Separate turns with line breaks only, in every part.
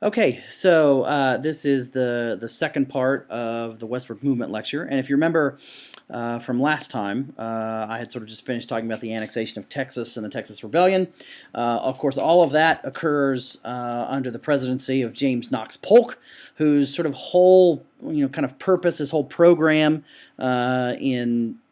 Okay, so this is the second part of the Westward Movement lecture, and if you remember from last time, I had sort of just finished talking about the annexation of Texas and the Texas Rebellion. Of course, all of that occurs under the presidency of James Knox Polk, whose sort of whole kind of purpose, his whole program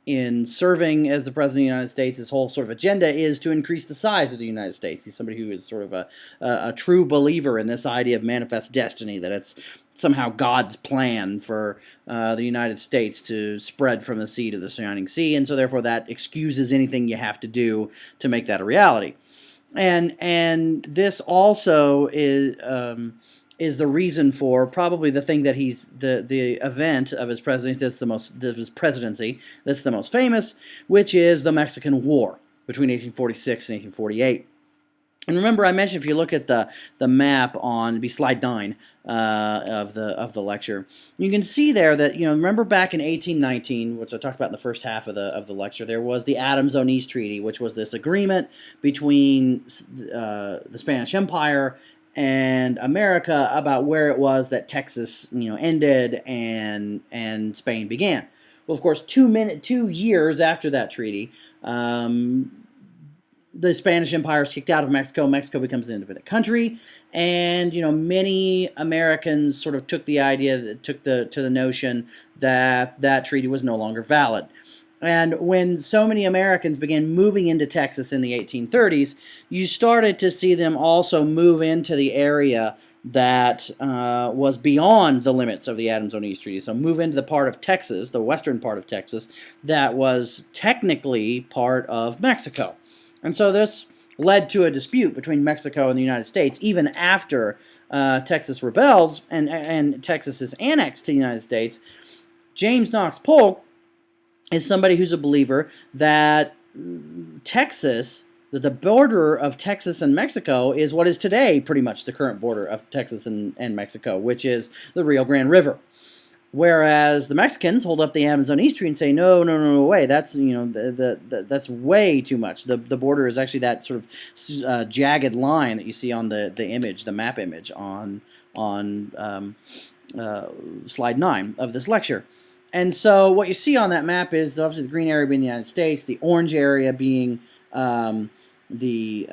in serving as the President of the United States, his whole sort of agenda is to increase the size of the United States. He's somebody who is sort of a true believer in this idea of manifest destiny, that it's somehow God's plan for the United States to spread from the sea to the surrounding sea, and so therefore that excuses anything you have to do to make that a reality. And this also is the reason for probably the thing that the event of his presidency that's the most famous, which is the Mexican War between 1846 and 1848. And remember, I mentioned if you look at the map on, it'd be slide 9 of the lecture, you can see there that remember back in 1819, which I talked about in the first half of the lecture, there was the Adams-Onís Treaty, which was this agreement between the Spanish Empire and America about where it was that Texas ended and Spain began. Well, of course, 2 years after that treaty, the Spanish Empire is kicked out of Mexico. Mexico becomes an independent country, and many Americans sort of took the notion that that treaty was no longer valid. And when so many Americans began moving into Texas in the 1830s, you started to see them also move into the area that was beyond the limits of the Adams-Onís Treaty. So move into the part of Texas, the western part of Texas, that was technically part of Mexico. And so this led to a dispute between Mexico and the United States, even after Texas rebels and Texas is annexed to the United States. James Knox Polk is somebody who's a believer that Texas, that the border of Texas and Mexico is what is today pretty much the current border of Texas and Mexico, which is the Rio Grande River. Whereas the Mexicans hold up the Adams-Onís Treaty and say, no way, that's that's way too much. The border is actually that sort of jagged line that you see on the image, the map image on slide 9 of this lecture. And so what you see on that map is obviously the green area being the United States, the orange area being the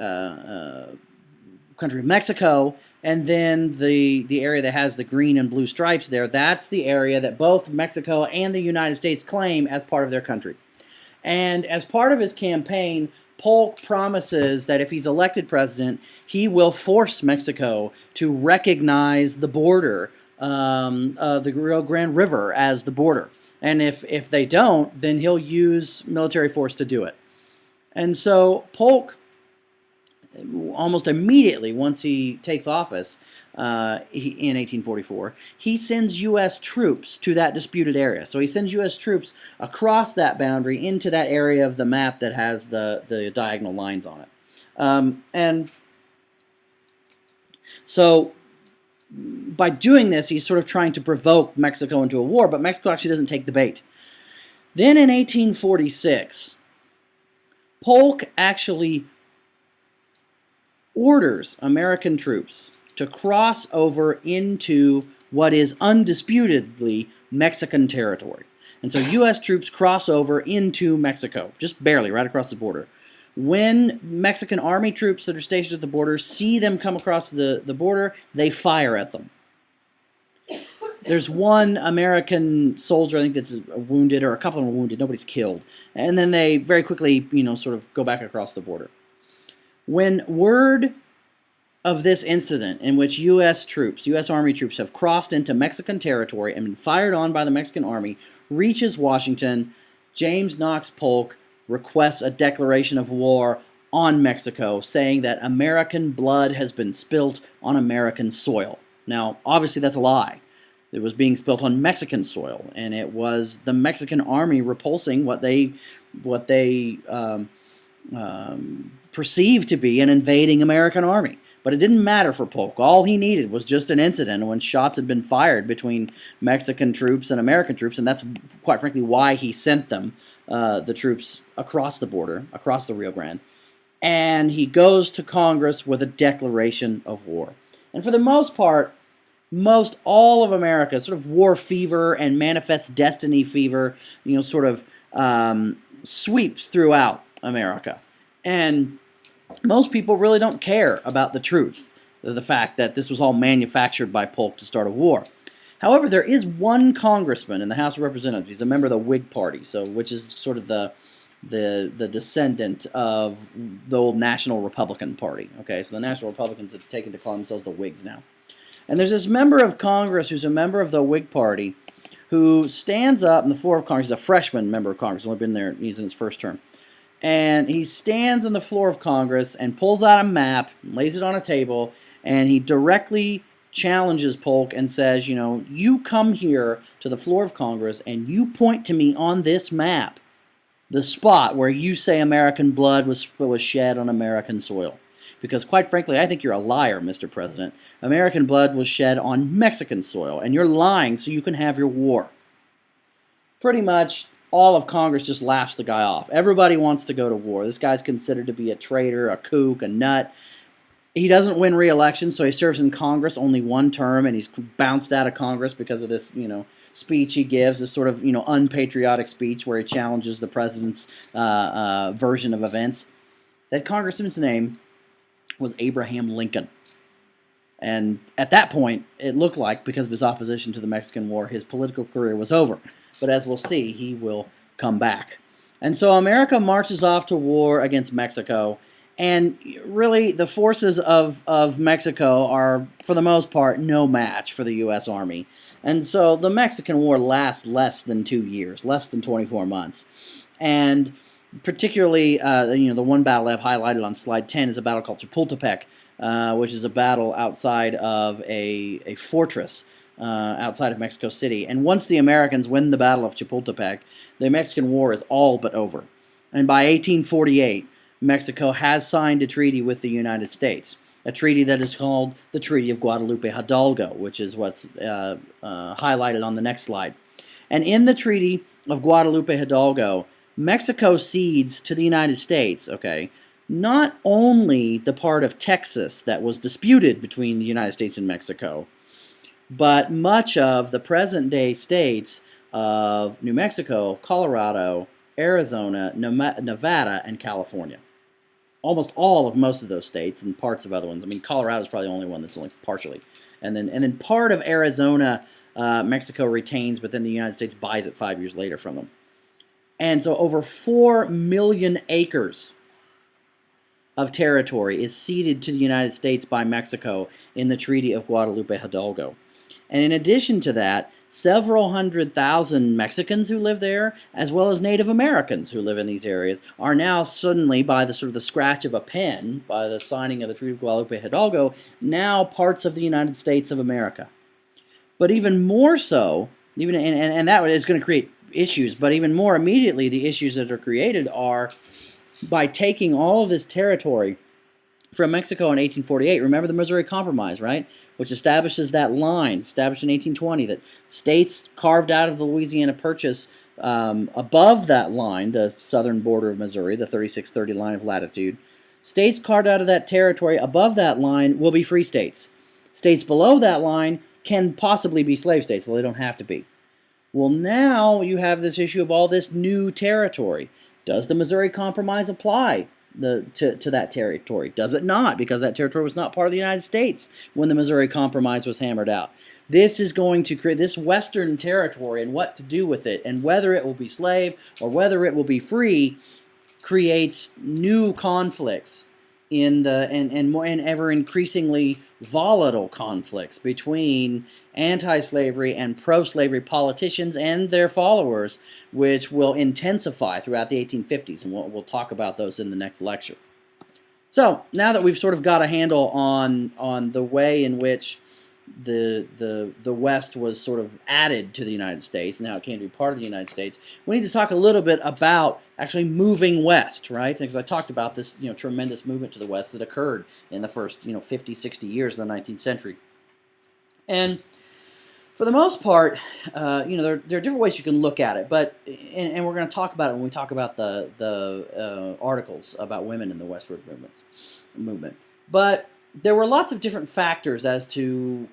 country of Mexico, and then the area that has the green and blue stripes there, that's the area that both Mexico and the United States claim as part of their country. And as part of his campaign, Polk promises that if he's elected president, he will force Mexico to recognize the border of the Rio Grande River as the border. And if they don't, then he'll use military force to do it. And so Polk, almost immediately once he takes office in 1844, he sends U.S. troops to that disputed area. So he sends U.S. troops across that boundary into that area of the map that has the diagonal lines on it. And so by doing this, he's sort of trying to provoke Mexico into a war, but Mexico actually doesn't take the bait. Then in 1846, Polk actually orders American troops to cross over into what is undisputedly Mexican territory. And so U.S. troops cross over into Mexico, just barely, right across the border. When Mexican army troops that are stationed at the border see them come across the border, they fire at them. There's one American soldier, I think, that's wounded, or a couple of them are wounded. Nobody's killed. And then they very quickly, sort of go back across the border. When word of this incident in which U.S. Army troops have crossed into Mexican territory and been fired on by the Mexican army, reaches Washington, James Knox Polk requests a declaration of war on Mexico, saying that American blood has been spilt on American soil. Now, obviously that's a lie. It was being spilt on Mexican soil, and it was the Mexican army repulsing what they perceived to be an invading American army. But it didn't matter for Polk. All he needed was just an incident when shots had been fired between Mexican troops and American troops, and that's quite frankly why he sent them, the troops, across the border, across the Rio Grande. And he goes to Congress with a declaration of war. And for the most part, most all of America, sort of war fever and manifest destiny fever, sort of sweeps throughout America. And most people really don't care about the truth, the fact that this was all manufactured by Polk to start a war. However, there is one congressman in the House of Representatives. He's a member of the Whig Party, which is sort of the descendant of the old National Republican Party. Okay, so the National Republicans have taken to call themselves the Whigs now. And there's this member of Congress who's a member of the Whig Party who stands up on the floor of Congress. He's a freshman member of Congress. He's only been there. He's in his first term. And he stands on the floor of Congress and pulls out a map, lays it on a table, and he directly challenges Polk and says, you come here to the floor of Congress and you point to me on this map the spot where you say American blood was shed on American soil. Because quite frankly, I think you're a liar, Mr. President. American blood was shed on Mexican soil, and you're lying so you can have your war. Pretty much all of Congress just laughs the guy off. Everybody wants to go to war. This guy's considered to be a traitor, a kook, a nut. He doesn't win re-election, so he serves in Congress only one term, and he's bounced out of Congress because of this, speech he gives, this sort of, unpatriotic speech where he challenges the president's version of events. That congressman's name was Abraham Lincoln. And at that point, it looked like, because of his opposition to the Mexican War, his political career was over. But as we'll see, he will come back. And so America marches off to war against Mexico. And really, the forces of Mexico are, for the most part, no match for the U.S. Army. And so the Mexican War lasts less than 2 years, less than 24 months. And particularly, the one battle I've highlighted on slide 10 is a battle called Chapultepec, which is a battle outside of a fortress outside of Mexico City. And once the Americans win the Battle of Chapultepec, the Mexican War is all but over. And by 1848, Mexico has signed a treaty with the United States, a treaty that is called the Treaty of Guadalupe Hidalgo, which is what's highlighted on the next slide. And in the Treaty of Guadalupe Hidalgo, Mexico cedes to the United States, not only the part of Texas that was disputed between the United States and Mexico, but much of the present-day states of New Mexico, Colorado, Arizona, Nevada, and California. Almost all of most of those states and parts of other ones. I mean, Colorado is probably the only one that's only partially. And then part of Arizona, Mexico retains, but then the United States buys it 5 years later from them. And so over 4 million acres of territory is ceded to the United States by Mexico in the Treaty of Guadalupe Hidalgo. And in addition to that, several 100,000 Mexicans who live there, as well as Native Americans who live in these areas, are now suddenly, by the sort of the scratch of a pen, by the signing of the Treaty of Guadalupe Hidalgo, now parts of the United States of America. But even more so, and that is going to create issues, but even more immediately, the issues that are created are by taking all of this territory from Mexico in 1848. Remember the Missouri Compromise, right? Which establishes that line, established in 1820, that states carved out of the Louisiana Purchase above that line, the southern border of Missouri, the 3630 line of latitude. States carved out of that territory above that line will be free states. States below that line can possibly be slave states, though they don't have to be. Well, now you have this issue of all this new territory. Does the Missouri Compromise apply to that territory? Does it not? Because that territory was not part of the United States when the Missouri Compromise was hammered out. This is going to create this western territory, and what to do with it, and whether it will be slave or whether it will be free, creates new conflicts in the and ever increasingly volatile conflicts between anti-slavery and pro-slavery politicians and their followers, which will intensify throughout the 1850s, and we'll talk about those in the next lecture. So now that we've sort of got a handle on the way in which the West was sort of added to the United States and how it came to be part of the United States, we need to talk a little bit about actually moving west, right? Because I talked about this tremendous movement to the west that occurred in the first 50, 60 years of the 19th century. And for the most part, there are different ways you can look at it, but and we're going to talk about it when we talk about the articles about women in the westward movement. But there were lots of different factors as to